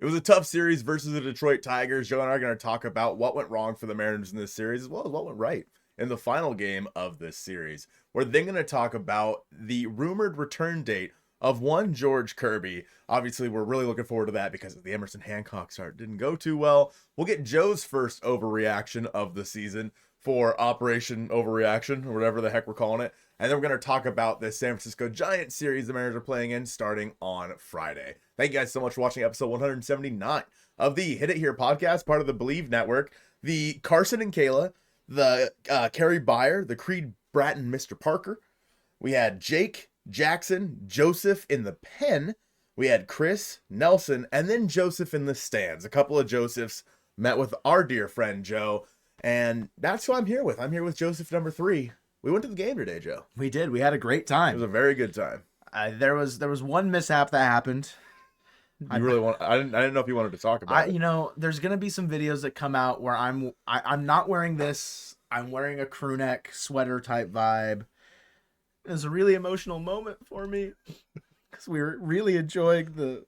was a tough series versus the Detroit Tigers. Joe and I are going to talk about what went wrong for the Mariners in this series, as well as what went right in the final game of this series. We're then going to talk about the rumored return date of one George Kirby. Obviously, we're really looking forward to that because the Emerson Hancock start didn't go too well. We'll get Joe's first overreaction of the season for Operation Overreaction, or whatever the heck we're calling it. And then we're going to talk about this San Francisco Giants series the Mariners are playing in starting on Friday. Thank you guys so much for watching episode 179 of the Hit It Here podcast, part of the Bleav network. The Carson and Kayla, the Carrie Beyer, the Creed Bratton, Mr. Parker. We had Jake, Jackson, Joseph in the pen. We had Chris, Nelson, and then Joseph in the stands. A couple of Josephs met with our dear friend Joe, and that's who I'm here with. I'm here with Joseph number 3. We went to the game today, Joe. We did. We had a great time. It was a very good time. There was one mishap that happened. I didn't know if you wanted to talk about it. You know, there's gonna be some videos that come out where I'm not wearing this. I'm wearing a crew neck sweater type vibe. It was a really emotional moment for me because we were really enjoying the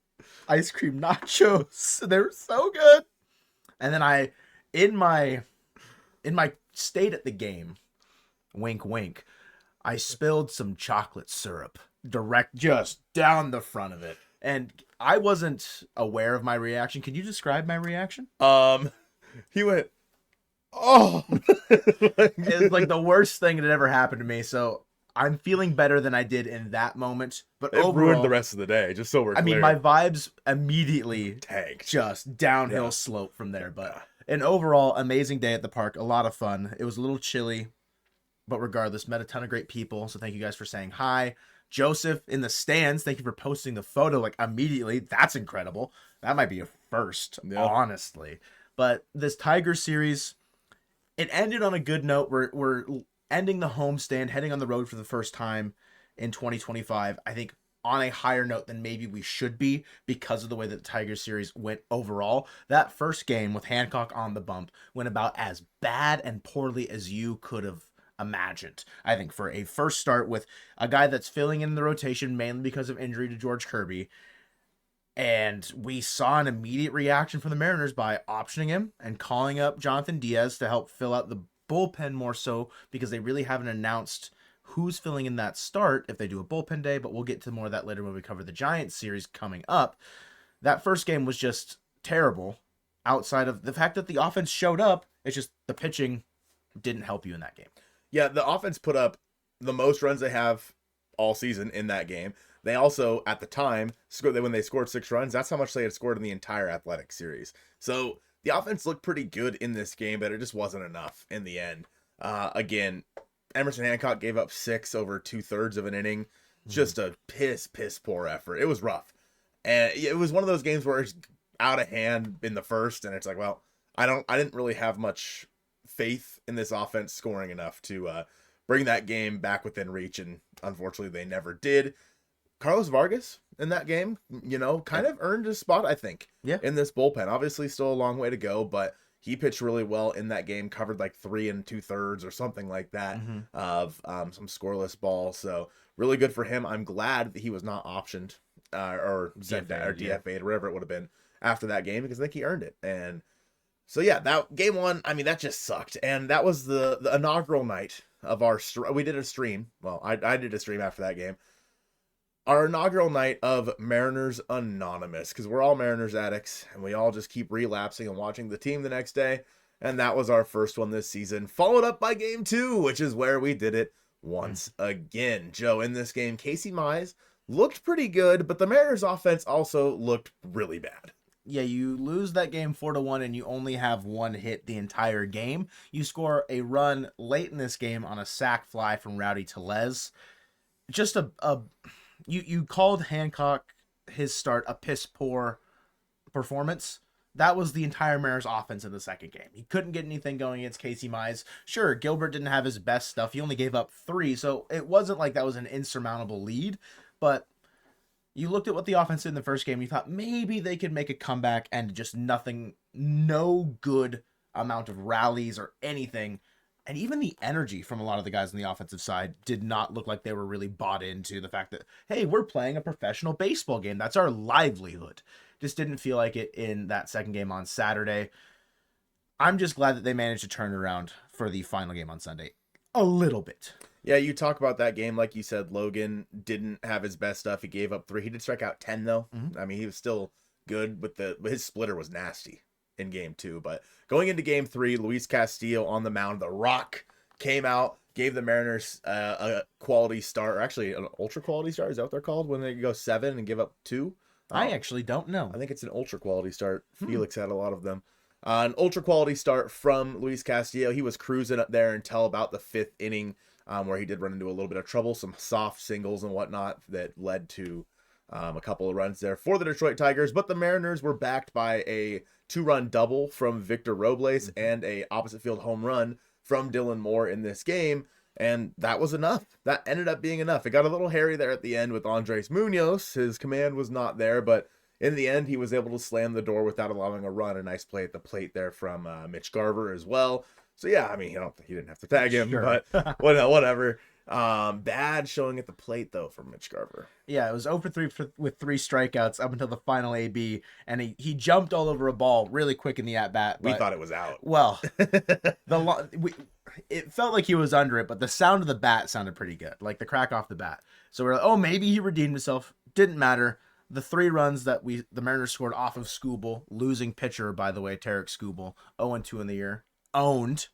ice cream nachos. They were so good. And then in my state at the game, wink wink, I spilled some chocolate syrup just down the front of it. And I wasn't aware of my reaction. Can you describe my reaction? He went, oh. It was like the worst thing that ever happened to me. So I'm feeling better than I did in that moment. But it ruined the rest of the day, just so we're clear. I mean, my vibes immediately tanked. Just downhill slope from there. But an overall amazing day at the park. A lot of fun. It was a little chilly, but regardless, met a ton of great people. So thank you guys for saying hi. Joseph in the stands, thank you for posting the photo like immediately. That's incredible. That might be a first, honestly. But this Tiger series, it ended on a good note. We're ending the homestand, heading on the road for the first time in 2025. I think on a higher note than maybe we should be because of the way that the Tiger series went overall. That first game with Hancock on the bump went about as bad and poorly as you could have imagined. I think for a first start with a guy that's filling in the rotation mainly because of injury to George Kirby, and we saw an immediate reaction from the Mariners by optioning him and calling up Jonathan Diaz to help fill out the bullpen more so because they really haven't announced who's filling in that start if they do a bullpen day, but we'll get to more of that later when we cover the Giants series coming up. That first game was just terrible outside of the fact that the offense showed up. It's just the pitching didn't help you in that game. Yeah, the offense put up the most runs they have all season in that game. They also, at the time, when they scored 6 runs, that's how much they had scored in the entire Athletic series. So the offense looked pretty good in this game, but it just wasn't enough in the end. Again, Emerson Hancock gave up 6 over 2/3 of an inning. Just a piss poor effort. It was rough. And it was one of those games where it's out of hand in the first, and it's like, well, I didn't really have much faith in this offense scoring enough to bring that game back within reach, and unfortunately they never did. Carlos Vargas in that game, kind of earned his spot, I think, in this bullpen. Obviously still a long way to go, but he pitched really well in that game, covered like 3 2/3 or something like that of some scoreless ball. So really good for him. I'm glad that he was not optioned or DFA'd, whatever it would have been after that game, because I think he earned it. And so yeah, that game 1, I mean, that just sucked. And that was the inaugural night of our we did a stream. Well, I did a stream after that game. Our inaugural night of Mariners Anonymous, because we're all Mariners addicts and we all just keep relapsing and watching the team the next day. And that was our first one this season, followed up by game 2, which is where we did it once again. Joe, in this game, Casey Mize looked pretty good, but the Mariners offense also looked really bad. Yeah, you lose that game 4-1 and you only have 1 hit the entire game. You score a run late in this game on a sac fly from Rowdy Tellez. Just you called Hancock his start a piss poor performance. That was the entire Mariners offense in the second game. He couldn't get anything going against Casey Mize. Sure, Gilbert didn't have his best stuff. He only gave up 3, so it wasn't like that was an insurmountable lead, but you looked at what the offense did in the first game, you thought maybe they could make a comeback, and just nothing, no good amount of rallies or anything. And even the energy from a lot of the guys on the offensive side did not look like they were really bought into the fact that, hey, we're playing a professional baseball game. That's our livelihood. Just didn't feel like it in that second game on Saturday. I'm just glad that they managed to turn it around for the final game on Sunday. A little bit. Yeah, you talk about that game, like you said, Logan didn't have his best stuff. He gave up 3. He did strike out 10, though. Mm-hmm. I mean, he was still good, but his splitter was nasty in game 2. But going into game 3, Luis Castillo on the mound, the Rock came out, gave the Mariners a quality start, or actually an ultra quality start. Is that what they're called when they go 7 and give up 2? I actually don't know. I think it's an ultra quality start. Felix had a lot of them. An ultra quality start from Luis Castillo. He was cruising up there until about the 5th inning, where he did run into a little bit of trouble, some soft singles and whatnot that led to a couple of runs there for the Detroit Tigers. But the Mariners were backed by a 2-run double from Victor Robles and a opposite field home run from Dylan Moore in this game. And that was enough. That ended up being enough. It got a little hairy there at the end with Andres Munoz. His command was not there, but in the end, he was able to slam the door without allowing a run. A nice play at the plate there from Mitch Garver as well. So yeah, I mean, he didn't have to tag him, Sure. but whatever. Bad showing at the plate though from Mitch Garver. Yeah, it was 0 for 3 with 3 strikeouts up until the final AB, and he jumped all over a ball really quick in the at bat. We thought it was out. Well, it felt like he was under it, but the sound of the bat sounded pretty good, like the crack off the bat. So we're like, oh, maybe he redeemed himself. Didn't matter. The 3 runs that the Mariners scored off of Skubal, losing pitcher, by the way, Tarik Skubal, 0-2 in the year, owned,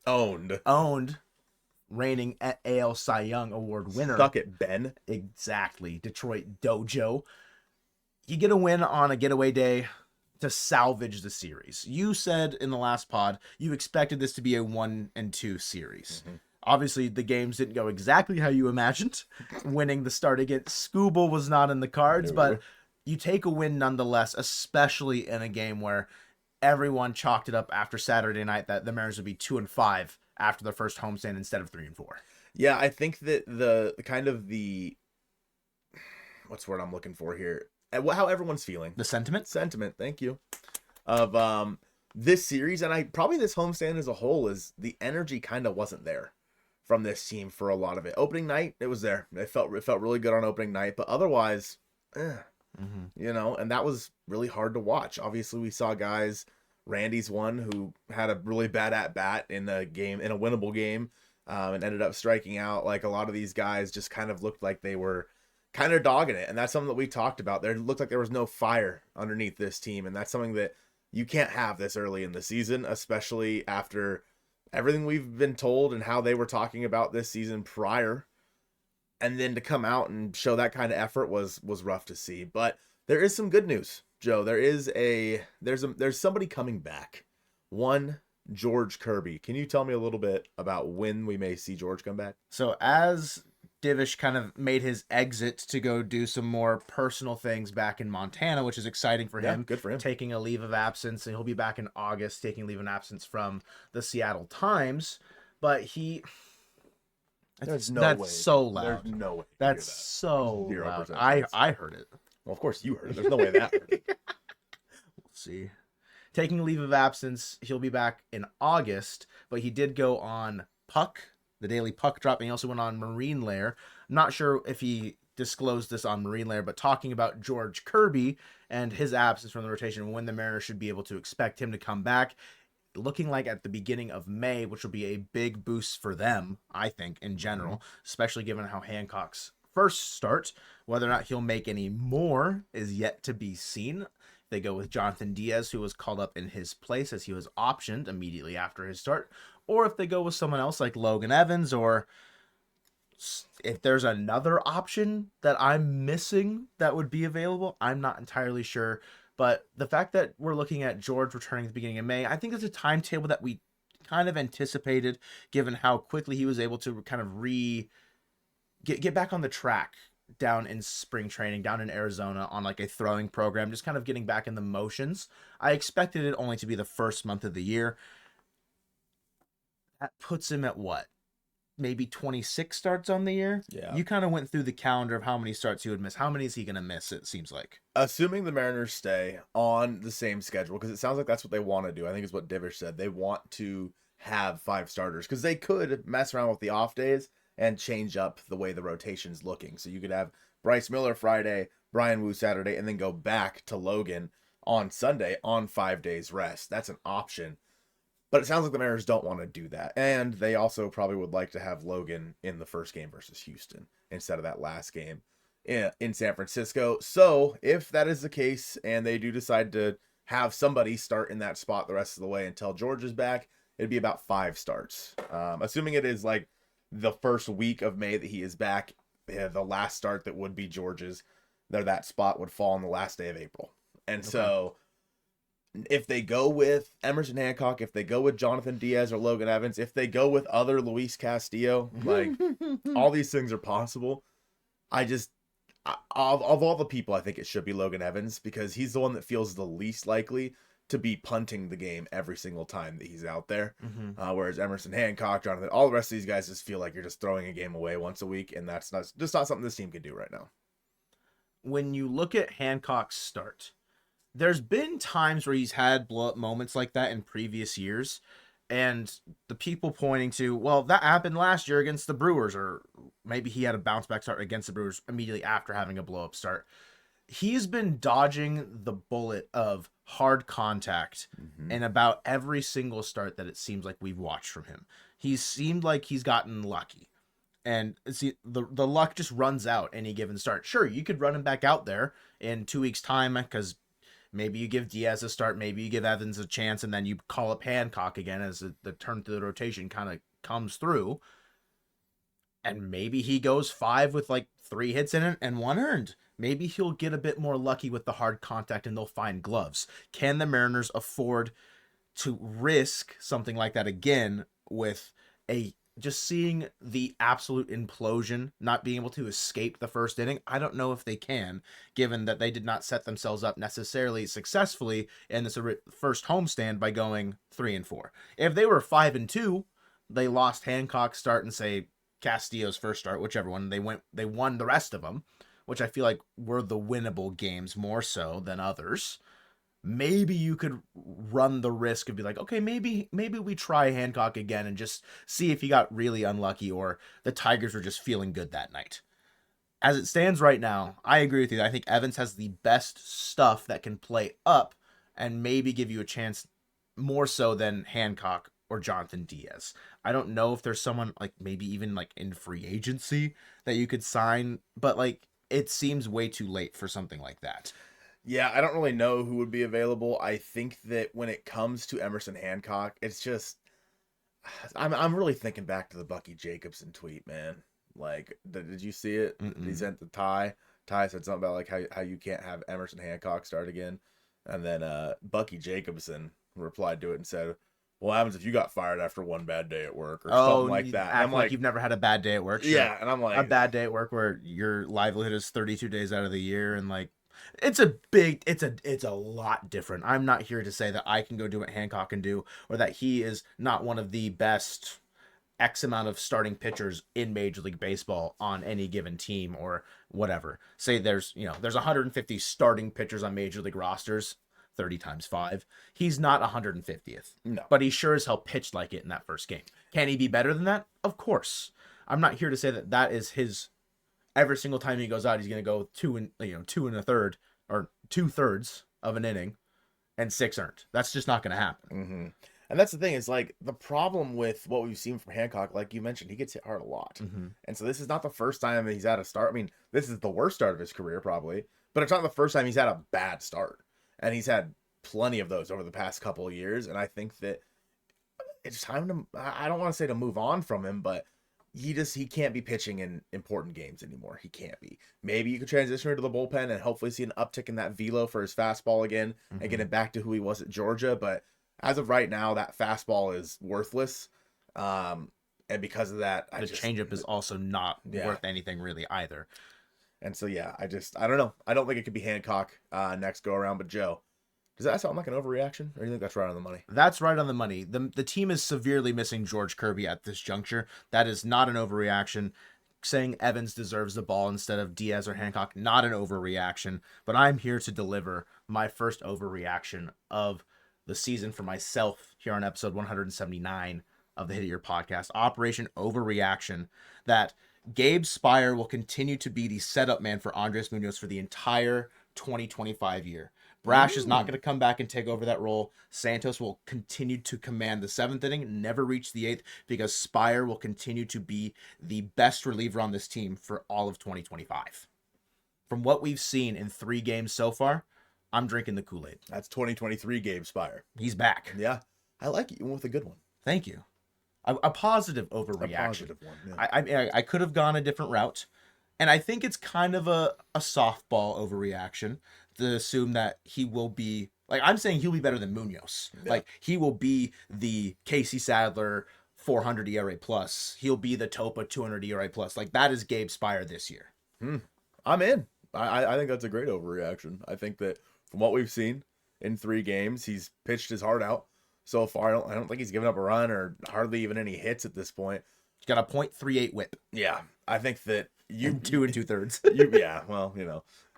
reigning AL Cy Young Award winner. Suck it, Ben. Exactly, Detroit Dojo. You get a win on a getaway day to salvage the series. You said in the last pod you expected this to be a 1-2 series. Mm-hmm. Obviously, the games didn't go exactly how you imagined. Winning the start against Skubal was not in the cards, but you take a win nonetheless, especially in a game where everyone chalked it up after Saturday night that the Mariners would be 2-5 after their first homestand instead of 3-4. Yeah, I think that the what's the word I'm looking for here? How everyone's feeling. The sentiment? Sentiment, thank you. Of this series, and probably this homestand as a whole, is the energy kind of wasn't there from this team for a lot of it. Opening night, it was there. It felt really good on opening night, but otherwise, and that was really hard to watch. Obviously, we saw guys. Randy's one who had a really bad at bat in a winnable game, and ended up striking out. Like a lot of these guys just kind of looked like they were kind of dogging it, and that's something that we talked about. There looked like there was no fire underneath this team, and that's something that you can't have this early in the season, especially after everything we've been told and how they were talking about this season prior. And then to come out and show that kind of effort was rough to see. But there is some good news, Joe. There's somebody coming back. One, George Kirby. Can you tell me a little bit about when we may see George come back? So as Divish kind of made his exit to go do some more personal things back in Montana, which is exciting for him. Good for him. Taking a leave of absence, and he'll be back in August, taking leave of absence from the Seattle Times. But There's no that's way. So loud. There's no way. That's so 0% loud. chance. I heard it. Well, of course you heard it. There's no way that heard it. We'll see. Taking a leave of absence, he'll be back in August, but he did go on Puck, the daily Puck drop, and he also went on Marine Lair. I'm not sure if he disclosed this on Marine Lair, but talking about George Kirby and his absence from the rotation and when the Mariners should be able to expect him to come back. Looking like at the beginning of May, which will be a big boost for them, I think, in general, especially given how Hancock's first start. Whether or not he'll make any more is yet to be seen. They go with Jonathan Diaz, who was called up in his place as he was optioned immediately after his start, or if they go with someone else like Logan Evans, or if there's another option that I'm missing that would be available, I'm not entirely sure. But the fact that we're looking at George returning at the beginning of May, I think it's a timetable that we kind of anticipated, given how quickly he was able to kind of get back on the track down in spring training, down in Arizona on like a throwing program, just kind of getting back in the motions. I expected it only to be the first month of the year. That puts him at what? Maybe 26 starts on the year? Yeah. You kind of went through the calendar of how many starts he would miss. How many is he going to miss, it seems like? Assuming the Mariners stay on the same schedule, because it sounds like that's what they want to do. I think is what Divish said. They want to have 5 starters, because they could mess around with the off days and change up the way the rotation's looking. So you could have Bryce Miller Friday, Brian Wu Saturday, and then go back to Logan on Sunday on 5 days rest. That's an option. But it sounds like the Mariners don't want to do that. And they also probably would like to have Logan in the first game versus Houston instead of that last game in San Francisco. So if that is the case and they do decide to have somebody start in that spot the rest of the way until George is back, it'd be about 5 starts. Assuming it is like the first week of May that he is back, the last start that would be George's, that spot would fall on the last day of April. And so if they go with Emerson Hancock, if they go with Jonathan Diaz or Logan Evans, if they go with other Luis Castillo, like all these things are possible. Of all the people, I think it should be Logan Evans because he's the one that feels the least likely to be punting the game every single time that he's out there. Whereas Emerson Hancock, Jonathan, all the rest of these guys just feel like you're just throwing a game away once a week, and that's not something this team can do right now. When you look at Hancock's start, there's been times where he's had blow-up moments like that in previous years, and the people pointing to, well, that happened last year against the Brewers, or maybe he had a bounce-back start against the Brewers immediately after having a blow-up start. He's been dodging the bullet of hard contact in about every single start that it seems like we've watched from him. He's seemed like he's gotten lucky. And see, the luck just runs out any given start. Sure, you could run him back out there in 2 weeks' time because maybe you give Diaz a start, maybe you give Evans a chance, and then you call up Hancock again as the turn to the rotation kind of comes through. And maybe he goes 5 with like 3 hits in it and 1 earned. Maybe he'll get a bit more lucky with the hard contact and they'll find gloves. Can the Mariners afford to risk something like that again with just seeing the absolute implosion, not being able to escape the first inning? I don't know if they can, given that they did not set themselves up necessarily successfully in this first homestand by going 3-4. If they were 5-2, they lost Hancock's start and say Castillo's first start, whichever one, they won the rest of them, which I feel like were the winnable games more so than others. Maybe you could run the risk of be like, okay, maybe we try Hancock again and just see if he got really unlucky or the Tigers were just feeling good that night. As it stands right now, I agree with you. I think Evans has the best stuff that can play up and maybe give you a chance more so than Hancock or Jonathan Diaz. I don't know if there's someone like maybe even like in free agency that you could sign, but like it seems way too late for something like that. Yeah, I don't really know who would be available. I think that when it comes to Emerson Hancock, it's just I'm really thinking back to the Bucky Jacobson tweet, man. Like, did you see it? He sent the Ty. Ty said something about like how you can't have Emerson Hancock start again, and then Bucky Jacobson replied to it and said, "Well, what happens if you got fired after one bad day at work or something like that?" And I'm like, you've never had a bad day at work. Sure. Yeah, and I'm like, a bad day at work where your livelihood is 32 days out of the year, and like. It's a lot different. I'm not here to say that I can go do what Hancock can do or that he is not one of the best X amount of starting pitchers in Major League Baseball on any given team or whatever. Say there's 150 starting pitchers on Major League rosters, 30 times 5. He's not 150th. No. But he sure as hell pitched like it in that first game. Can he be better than that? Of course. I'm not here to say that is his. Every single time he goes out, he's going to go 2 1/3 or 2/3 of an inning and 6 earned. That's just not going to happen. And that's the thing is like the problem with what we've seen from Hancock, like you mentioned, he gets hit hard a lot. And so this is not the first time that he's had a start. I mean, this is the worst start of his career probably, but it's not the first time he's had a bad start. And he's had plenty of those over the past couple of years. And I think that it's time to, I don't want to say to move on from him, but he can't be pitching in important games anymore. He can't be. Maybe you could transition her to the bullpen and hopefully see an uptick in that velo for his fastball again and get him back to who he was at Georgia. But as of right now, that fastball is worthless. And because of that, the changeup is also not worth anything really either. And so, yeah, I don't know. I don't think it could be Hancock next go around, but Joe. Does that sound like an overreaction, or do you think that's right on the money? That's right on the money. The team is severely missing George Kirby at this juncture. That is not an overreaction. Saying Evans deserves the ball instead of Diaz or Hancock, not an overreaction. But I'm here to deliver my first overreaction of the season for myself here on episode 179 of the Hit It Your podcast. Operation Overreaction. That Gabe Spire will continue to be the setup man for Andres Munoz for the entire 2025 year. Brash is not going to come back and take over that role. Santos will continue to command the 7th inning, never reach the 8th, because Spire will continue to be the best reliever on this team for all of 2025. From what we've seen in 3 games so far, I'm drinking the Kool-Aid. That's 2023 Gabe Spire. He's back. Yeah. I like it. You went with a good one. Thank you. A positive overreaction. A positive one. Yeah. I could have gone a different route. And I think it's kind of a softball overreaction to assume that he will be, like, I'm saying he'll be better than Munoz. Yeah. Like, he will be the Casey Sadler 400 ERA plus. He'll be the Topa 200 ERA plus. Like, that is Gabe Spire this year. I'm in. I think that's a great overreaction. I think that from what we've seen in 3 games, he's pitched his heart out so far. I don't think he's given up a run or hardly even any hits at this point. He's got a .38 whip. Yeah. I think that you 2 2/3. Yeah, well,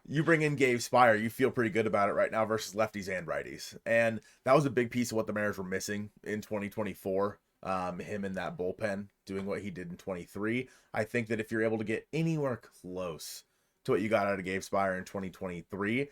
you bring in Gabe Spire, you feel pretty good about it right now versus lefties and righties. And that was a big piece of what the Mariners were missing in 2024. Him in that bullpen doing what he did in 23. I think that if you're able to get anywhere close to what you got out of Gabe Spire in 2023,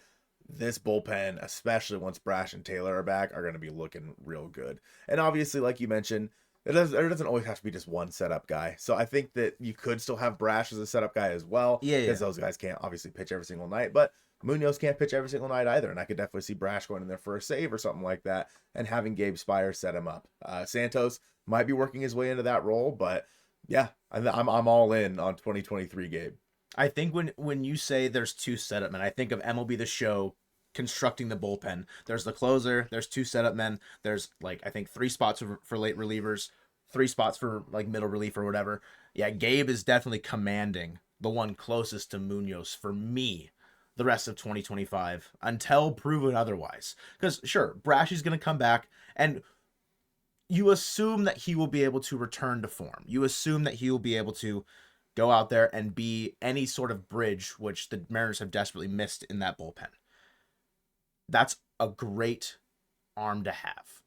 this bullpen, especially once Brash and Taylor are back, are going to be looking real good. And obviously, like you mentioned, there doesn't always have to be just one setup guy. So I think that you could still have Brash as a setup guy as well. Yeah. Because those guys can't obviously pitch every single night. But Munoz can't pitch every single night either. And I could definitely see Brash going in there for a save or something like that and having Gabe Spire set him up. Santos might be working his way into that role. But yeah, I'm all in on 2023 Gabe. I think when you say there's 2 setup men, I think of MLB The Show constructing the bullpen. There's the closer, there's 2 setup men, there's like I think 3 spots for late relievers, 3 spots for like middle relief or whatever. Yeah, Gabe is definitely commanding the one closest to Munoz for me the rest of 2025 until proven otherwise. Because sure, Brashy's going to come back, and you assume that he will be able to return to form. You assume that he will be able to go out there and be any sort of bridge, which the Mariners have desperately missed in that bullpen. That's a great arm to have.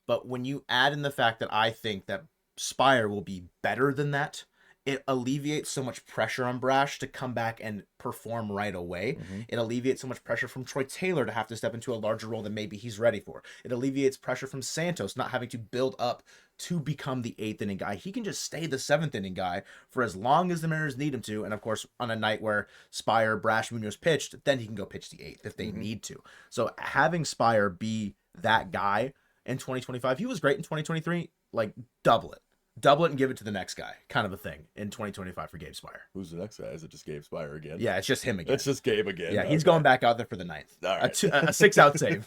But when you add in the fact that I think that Spire will be better than that, it alleviates so much pressure on Brash to come back and perform right away. It alleviates so much pressure from Troy Taylor to have to step into a larger role than maybe he's ready for. It alleviates pressure from Santos not having to build up to become the 8th inning guy. He can just stay the 7th inning guy for as long as the Mariners need him to. And of course, on a night where Spire, Brash, Munoz pitched, then he can go pitch the 8th if they need to. So having Spire be that guy in 2025, he was great in 2023, like double it and give it to the next guy, kind of a thing in 2025 for Gabe Spire. Who's the next guy? Is it just Gabe Spire again? Yeah, it's just him again. It's just Gabe again. Yeah, he's going back out there for the 9th. All right. A 6-out save.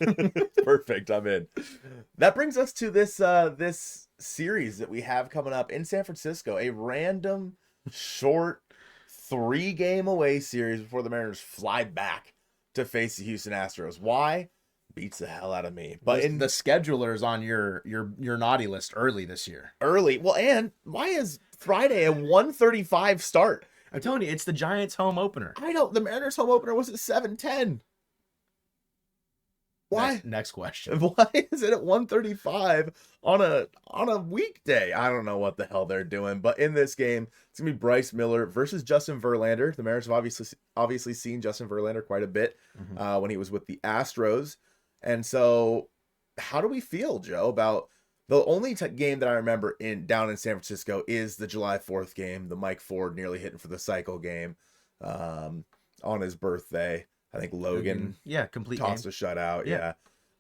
Perfect. I'm in. That brings us to this series that we have coming up in San Francisco, a random short 3-game away series before the Mariners fly back to face the Houston Astros. Why? Beats the hell out of me. But in the schedulers on your naughty list early this year. Early. Well, and why is Friday a 1:35 start? I'm telling you, it's the Giants home opener. I know the Mariners home opener was at 7:10. Why? Next question. Why is it at 1:35 on a weekday? I don't know what the hell they're doing. But in this game, it's gonna be Bryce Miller versus Justin Verlander. The Mariners have obviously seen Justin Verlander quite a bit when he was with the Astros. And so, how do we feel, Joe, about the only game that I remember down in San Francisco is the July 4th game, the Mike Ford nearly hitting for the cycle game on his birthday. I think Logan complete tossed game. a shutout. Yeah.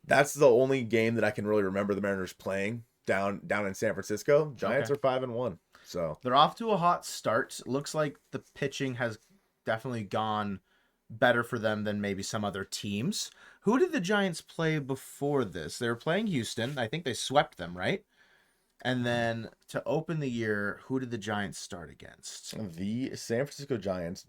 That's the only game that I can really remember the Mariners playing down in San Francisco. Giants are 5-1. So they're off to a hot start. Looks like the pitching has definitely gone better for them than maybe some other teams. Who did the Giants play before this? They were playing Houston. I think they swept them, right? And then to open the year, who did the Giants start against? The San Francisco Giants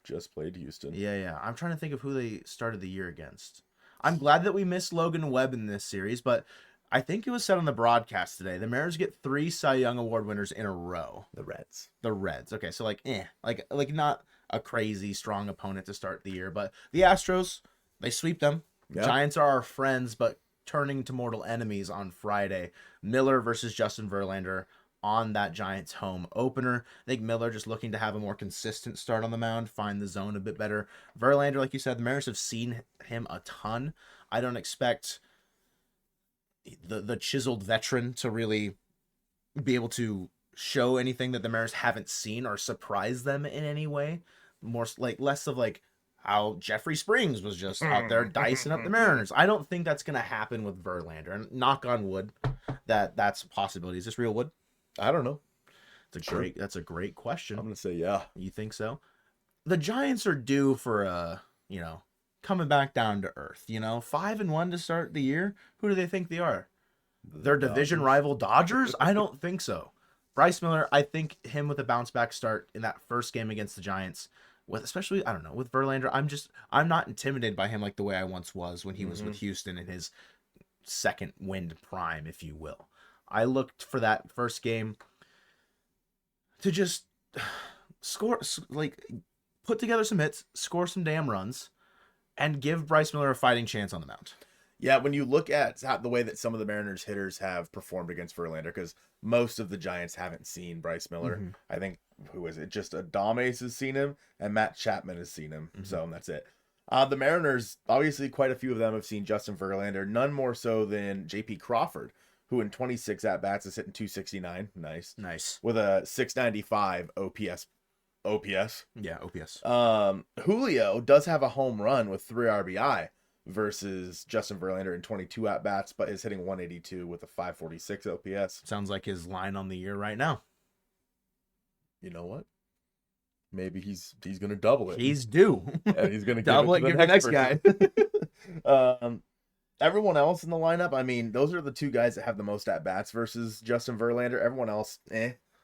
just played Houston. Yeah. I'm trying to think of who they started the year against. I'm glad that we missed Logan Webb in this series, but I think it was said on the broadcast today, the Mariners get 3 Cy Young Award winners in a row. The Reds. Okay, so like not a crazy strong opponent to start the year, but the Astros, they sweep them. Yep. Giants are our friends, but turning to mortal enemies on Friday. Miller versus Justin Verlander on that Giants home opener. I think Miller just looking to have a more consistent start on the mound, find the zone a bit better. Verlander, like you said, the Mariners have seen him a ton. I don't expect the chiseled veteran to really be able to show anything that the Mariners haven't seen or surprise them in any way. More like less of like how Jeffrey Springs was just out there dicing up the Mariners. I don't think that's gonna happen with Verlander. And knock on wood, that's a possibility. Is this real wood? I don't know. That's a great question. I'm gonna say yeah. You think so? The Giants are due for coming back down to earth. 5-1 to start the year. Who do they think they are? Their division rival Dodgers? I don't think so. Bryce Miller, I think him with a bounce back start in that first game against the Giants, with Verlander, I'm not intimidated by him like the way I once was when he was with Houston in his second wind prime, if you will. I looked for that first game to just put together some hits, score some damn runs, and give Bryce Miller a fighting chance on the mound. Yeah, when you look at the way that some of the Mariners hitters have performed against Verlander, because most of the Giants haven't seen Bryce Miller. I think, who is it? Just Adames has seen him, and Matt Chapman has seen him. So that's it. The Mariners, obviously, quite a few of them have seen Justin Verlander, none more so than J.P. Crawford, who in 26 at-bats is hitting .269. Nice. With a .695 OPS. Yeah, OPS. Julio does have a home run with 3 RBI versus Justin Verlander in 22 at-bats, but is hitting .182 with a .546 OPS. Sounds like his line on the year right now. You know what? Maybe he's going to double it. He's due. And he's going to double it, give the next guy. Everyone else in the lineup, I mean, those are the two guys that have the most at-bats versus Justin Verlander. Everyone else,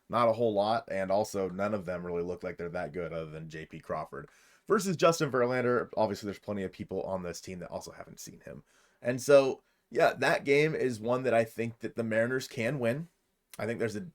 not a whole lot, and also none of them really look like they're that good other than J.P. Crawford. Versus Justin Verlander, obviously there's plenty of people on this team that also haven't seen him. And so, yeah, that game is one that I think that the Mariners can win. I think there's a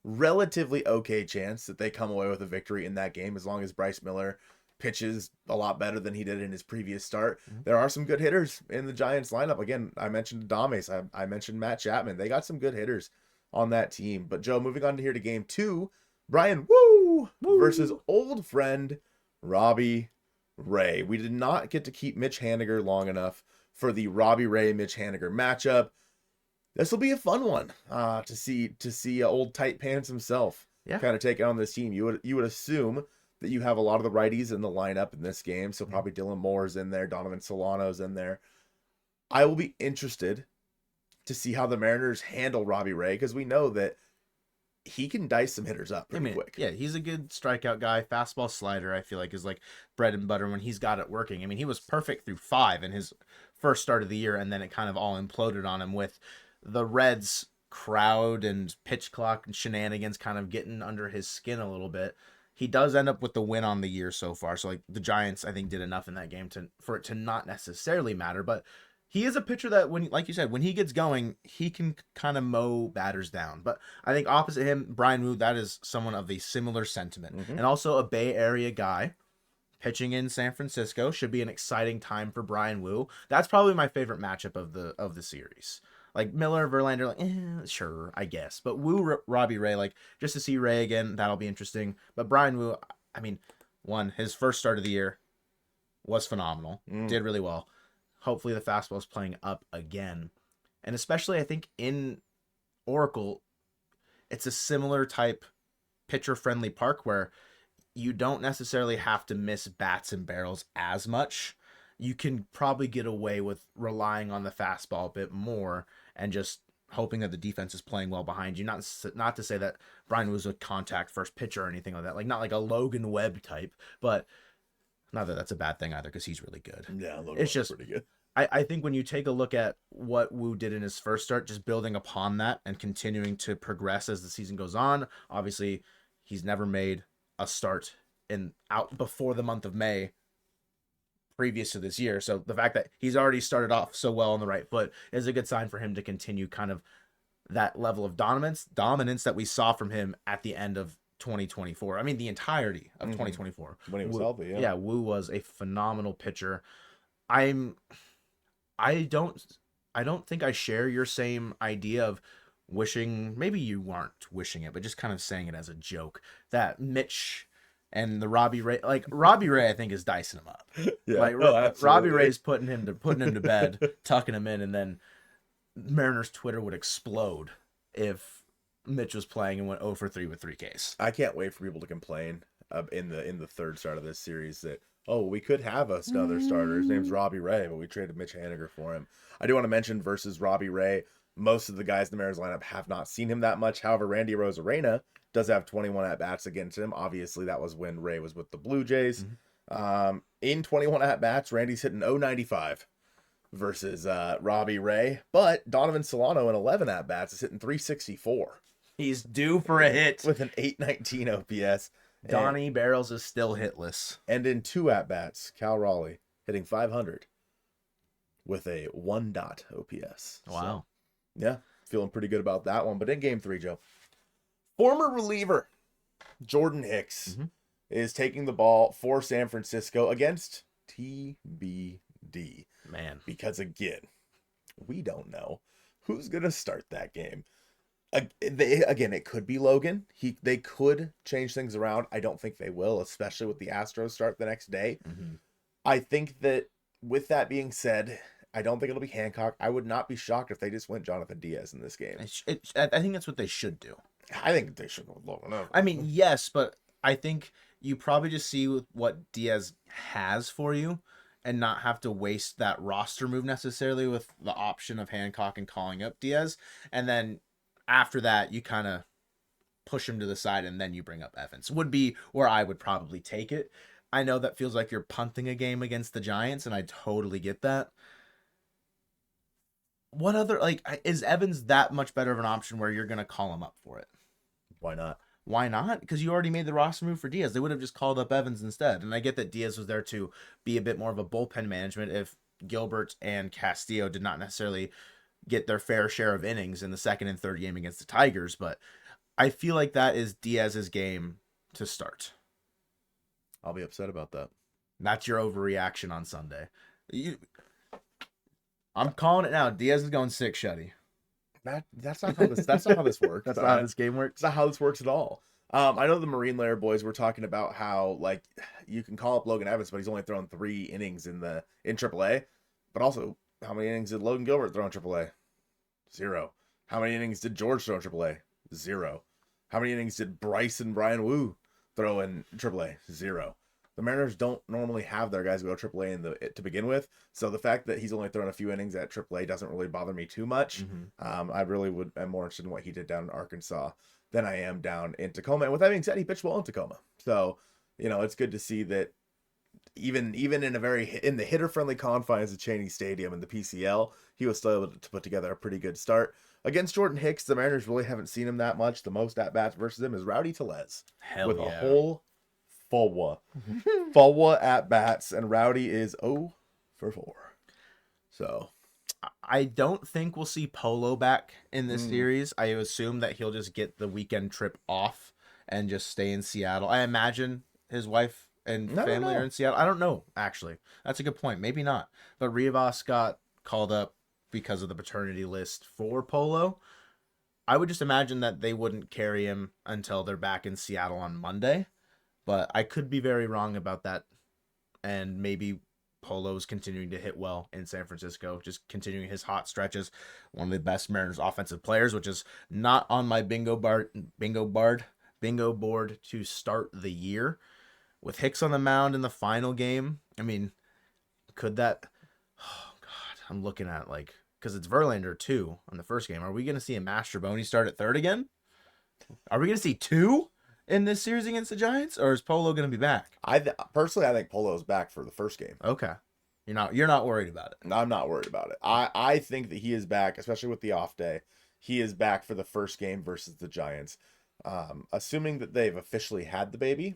relatively okay chance that they come away with a victory in that game as long as Bryce Miller pitches a lot better than he did in his previous start. There are some good hitters in the Giants lineup. Again, I mentioned Adames. I mentioned Matt Chapman. They got some good hitters on that team. But Joe, moving on to here to game 2, Brian Woo versus old friend Robbie Ray. We did not get to keep Mitch Haniger long enough for the Robbie Ray Mitch Haniger matchup. This will be a fun one to see old tight pants himself kind of take on this team. You would assume that you have a lot of the righties in the lineup in this game, so probably Dylan Moore's in there, Donovan Solano's in there. I will be interested to see how the Mariners handle Robbie Ray, because we know that he can dice some hitters up pretty quick. Yeah, he's a good strikeout guy. Fastball slider, I feel like, is like bread and butter when he's got it working. I mean, he was perfect through 5 in his first start of the year, and then it kind of all imploded on him with the Reds crowd and pitch clock and shenanigans kind of getting under his skin a little bit. He does end up with the win on the year so far. So like the Giants, I think, did enough in that game for it to not necessarily matter. But he is a pitcher that, when, like you said, when he gets going, he can kind of mow batters down. But I think opposite him, Brian Wu, that is someone of a similar sentiment. And also a Bay Area guy pitching in San Francisco. Should be an exciting time for Brian Wu. That's probably my favorite matchup of the series. Like Miller, Verlander, like, sure, I guess. But Wu, Robbie Ray, like, just to see Ray again, that'll be interesting. But Brian Wu, I mean, his first start of the year was phenomenal. Did really well. Hopefully the fastball is playing up again. And especially, I think, in Oracle, it's a similar type pitcher-friendly park where you don't necessarily have to miss bats and barrels as much. You can probably get away with relying on the fastball a bit more and just hoping that the defense is playing well behind you. Not to say that Brian was a contact first pitcher or anything like that. Like, not like a Logan Webb type, but not that that's a bad thing either, because he's really good. Yeah, it's just pretty good. I think when you take a look at what Wu did in his first start, just building upon that and continuing to progress as the season goes on. Obviously, he's never made a start out before the month of May previous to this year. So the fact that he's already started off so well on the right foot is a good sign for him to continue kind of that level of dominance that we saw from him at the end of 2024. I mean, the entirety of 2024. When he was healthy, yeah. Wu was a phenomenal pitcher. I don't think I share your same idea of wishing, maybe you aren't wishing it, but just kind of saying it as a joke, that Mitch And the Robbie Ray, I think is dicing him up. Yeah, Like absolutely. Robbie Ray's putting him to bed, tucking him in, and then Mariners Twitter would explode if Mitch was playing and went 0 for 3 with 3 Ks. I can't wait for people to complain in the third start of this series that, oh, we could have another starter. His name's Robbie Ray, but we traded Mitch Haniger for him. I do want to mention versus Robbie Ray, most of the guys in the Mariners lineup have not seen him that much. However, Randy Arozarena does have 21 at-bats against him. Obviously, that was when Ray was with the Blue Jays. In 21 at-bats, Randy's hitting 0.95 versus Robbie Ray. But Donovan Solano in 11 at-bats is hitting 364. He's due for a hit. With an 819 OPS. Donnie Barrels is still hitless. And in 2 at-bats, Cal Raleigh hitting 500 with a 1 OPS. Wow. So, yeah, feeling pretty good about that one. But in game 3, Joe, former reliever Jordan Hicks is taking the ball for San Francisco against TBD. Man. Because, again, we don't know who's going to start that game. Again, it could be Logan. They could change things around. I don't think they will, especially with the Astros start the next day. I think that with that being said, I don't think it'll be Hancock. I would not be shocked if they just went Jonathan Diaz in this game. I think that's what they should do. I think they should go Logan over. I mean, yes, but I think you probably just see what Diaz has for you and not have to waste that roster move necessarily with the option of Hancock and calling up Diaz. And then after that, you kind of push him to the side and then you bring up Evans. Would be where I would probably take it. I know that feels like you're punting a game against the Giants, and I totally get that. What other, is Evans that much better of an option where you're going to call him up for it? Why not? Why not? Because you already made the roster move for Diaz. They would have just called up Evans instead. And I get that Diaz was there to be a bit more of a bullpen management if Gilbert and Castillo did not necessarily get their fair share of innings in the second and third game against the Tigers. But I feel like that is Diaz's game to start. I'll be upset about that. That's your overreaction on Sunday. I'm calling it now. Diaz is going 6, Shuddy. That's not how this. That's not how this works. That's not how this game works. That's not how this works at all. I know the Marine Layer boys were talking about how you can call up Logan Evans, but he's only thrown 3 innings in AAA. But also, how many innings did Logan Gilbert throw in AAA? 0. How many innings did George throw in AAA? 0. How many innings did Bryce and Brian Wu throw in AAA? 0. The Mariners don't normally have their guys go AAA to begin with, so the fact that he's only thrown a few innings at AAA doesn't really bother me too much. I really am more interested in what he did down in Arkansas than I am down in Tacoma. And with that being said, he pitched well in Tacoma, so it's good to see that even in the hitter-friendly confines of Cheney Stadium and the PCL, he was still able to put together a pretty good start. Against Jordan Hicks, the Mariners really haven't seen him that much. The most at-bats versus him is Rowdy Tellez. With a whole full at-bats, and Rowdy is 0 for 4. So I don't think we'll see Polo back in this series. I assume that he'll just get the weekend trip off and just stay in Seattle. I imagine his wife and family are in Seattle. I don't know, actually. That's a good point. Maybe not. But Rivas got called up because of the paternity list for Polo. I would just imagine that they wouldn't carry him until they're back in Seattle on Monday. But I could be very wrong about that. And maybe Polo's continuing to hit well in San Francisco, just continuing his hot stretches. One of the best Mariners offensive players, which is not on my bingo board to start the year. With Hicks on the mound in the final game, I mean, could that... Oh, God. I'm looking at, because it's Verlander, too, on the first game. Are we going to see a Mastroboni start at third again? Are we going to see 2 in this series against the Giants, or is Polo going to be back? Personally, I think Polo's back for the first game. Okay. You're not worried about it. I'm not worried about it. I think that he is back, especially with the off day. He is back for the first game versus the Giants. Assuming that they've officially had the baby.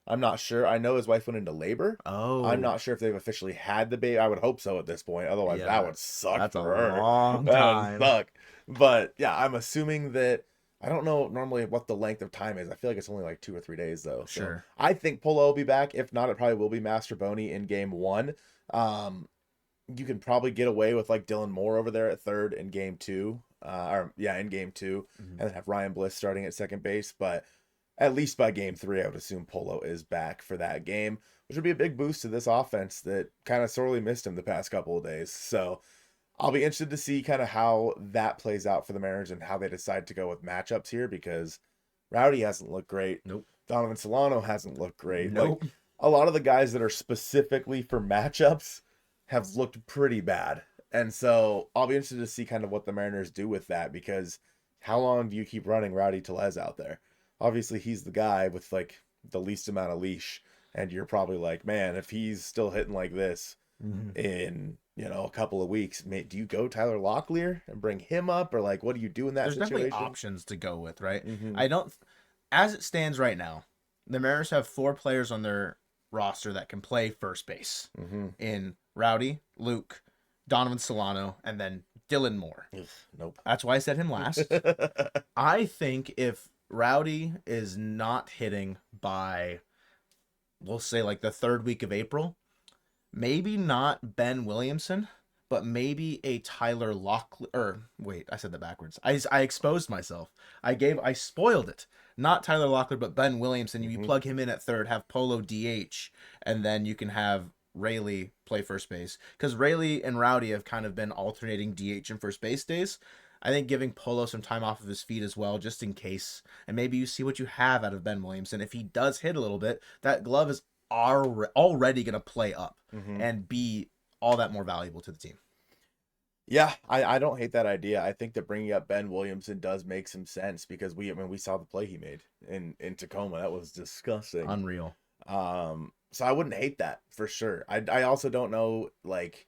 I'm not sure. I know his wife went into labor. Oh. I'm not sure if they've officially had the baby. I would hope so at this point. Otherwise, that would suck. That's for a her. long That time. would suck. But yeah, I'm assuming that. I don't know normally what the length of time is. I feel like it's only 2 or 3 days though. So Sure. I think Polo will be back. If not, it probably will be Mastroboni in game 1. You can probably get away with Dylan Moore over there at third in game 2. In game 2, and then have Ryan Bliss starting at second base. But at least by game 3, I would assume Polo is back for that game, which would be a big boost to this offense that kind of sorely missed him the past couple of days. So I'll be interested to see kind of how that plays out for the Mariners and how they decide to go with matchups here, because Rowdy hasn't looked great. Nope. Donovan Solano hasn't looked great. Nope. Like, a lot of the guys that are specifically for matchups have looked pretty bad. And so I'll be interested to see kind of what the Mariners do with that, because how long do you keep running Rowdy Tellez out there? Obviously, he's the guy with like the least amount of leash. And you're probably like, man, if he's still hitting like this in, a couple of weeks, do you go Tyler Locklear and bring him up? Or like, what do you do in that situation? There's definitely options to go with, right? As it stands right now, the Mariners have 4 players on their roster that can play first base in Rowdy, Luke, Donovan Solano, and then Dylan Moore. Nope. That's why I said him last. I think if Rowdy is not hitting by, we'll say like the 3rd week of April, maybe not Ben Williamson, but maybe a Tyler Locklear. Or wait, I said that backwards. I exposed myself. I spoiled it. Not Tyler Locklear, but Ben Williamson. You plug him in at 3rd, have Polo DH, and then you can have Rayleigh play first base. Because Rayleigh and Rowdy have kind of been alternating DH and first base days. I think giving Polo some time off of his feet as well, just in case. And maybe you see what you have out of Ben Williamson. If he does hit a little bit, that glove is already going to play up and be all that more valuable to the team. Yeah, I don't hate that idea. I think that bringing up Ben Williamson does make some sense, because we saw the play he made in Tacoma. That was disgusting. Unreal. So I wouldn't hate that for sure. I also don't know, like,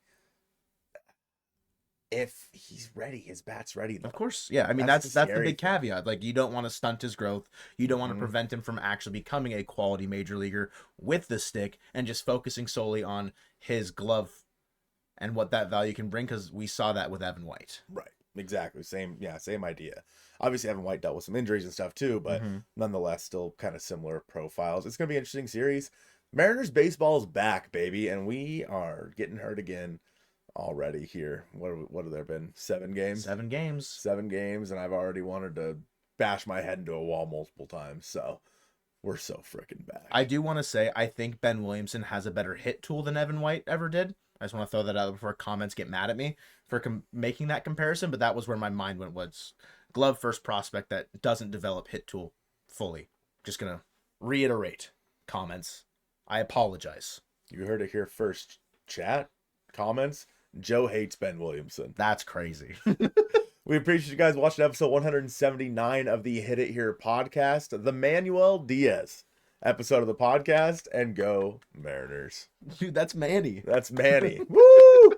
if he's ready, his bat's ready, though. Of course. Yeah, I mean, that's the big caveat. Like, you don't want to stunt his growth. You don't want to prevent him from actually becoming a quality major leaguer with the stick and just focusing solely on his glove and what that value can bring, because we saw that with Evan White. Right. Exactly. Same idea. Obviously, Evan White dealt with some injuries and stuff too, but nonetheless, still kind of similar profiles. It's going to be an interesting series. Mariners baseball is back, baby, and we are getting hurt again already here. What have there been? 7 games? 7 games. 7 games, and I've already wanted to bash my head into a wall multiple times, so we're so freaking back. I do want to say, I think Ben Williamson has a better hit tool than Evan White ever did. I just want to throw that out before comments get mad at me for making that comparison, but that was where my mind went, was glove first prospect that doesn't develop hit tool fully. Just going to reiterate comments. I apologize. You heard it here first. Chat, comments, Joe hates Ben Williamson. That's crazy. We appreciate you guys watching episode 179 of the Hit It Here podcast, the Manuel Diaz episode of the podcast, and go Mariners. Dude, that's Manny. That's Manny. Woo!